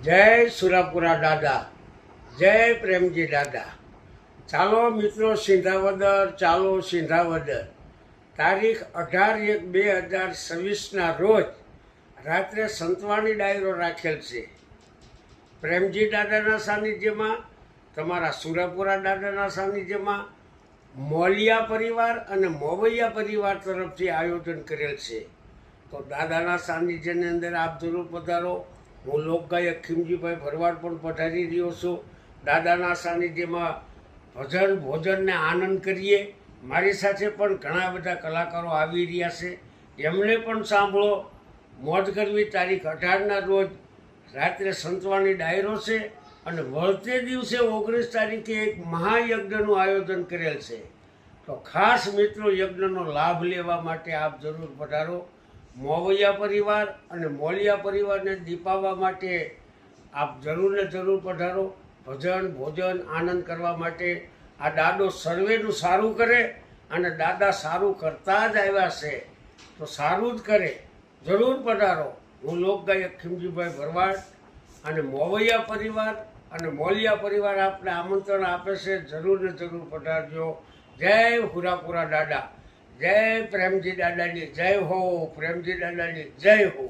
જય સુરાપુરા દાદા, જય પ્રેમજી દાદા. ચાલો મિત્રો સિંધાવદર, ચાલો સિંધાવદર. તારીખ 18/1/2026ના રોજ રાત્રે સંતવાણી ડાયરો રાખેલ છે. પ્રેમજી દાદાના સાનિધ્યમાં, તમારા સુરાપુરા દાદાના સાનિધ્યમાં, મોલિયા પરિવાર અને મોવૈયા પરિવાર તરફથી આયોજન કરેલ છે. તો દાદાના સાનિધ્યની અંદર આપ જરૂર પધારો. હું લોકગાયક ખીમજીભાઈ ભરવાડ પણ પધારી રહ્યો છું. દાદાના સાનિધ્યમાં ભજન ભોજનને આનંદ કરીએ. મારી સાથે પણ ઘણા બધા કલાકારો આવી રહ્યા છે, એમને પણ સાંભળો, મોજ કરવી. તારીખ 18ના રોજ રાત્રે સંતવાણી ડાયરો છે અને વળતે દિવસે 19 તારીખે એક મહાયજ્ઞનું આયોજન કરેલ છે. તો ખાસ મિત્રો યજ્ઞનો લાભ લેવા માટે આપ જરૂર પધારો. મોવૈયા પરિવાર અને મોલિયા પરિવારને દીપાવવા માટે આપ જરૂર ને જરૂર પધારો. ભજન ભોજન આનંદ કરવા માટે આ દાદો સર્વેનું સારું કરે અને દાદા સારું કરતા જ આવ્યા છે, તો સારું જ કરે. જરૂર પધારો. હું લોકગાયક ખીમજીભાઈ ભરવાડ અને મોવૈયા પરિવાર અને મોલિયા પરિવાર આપને આમંત્રણ આપે છે. જરૂર ને જરૂર પધારજો. જય હુરાપુરા દાદા, જય પ્રેમજી દાદાની જય હો, પ્રેમજી દાદાની જય હો.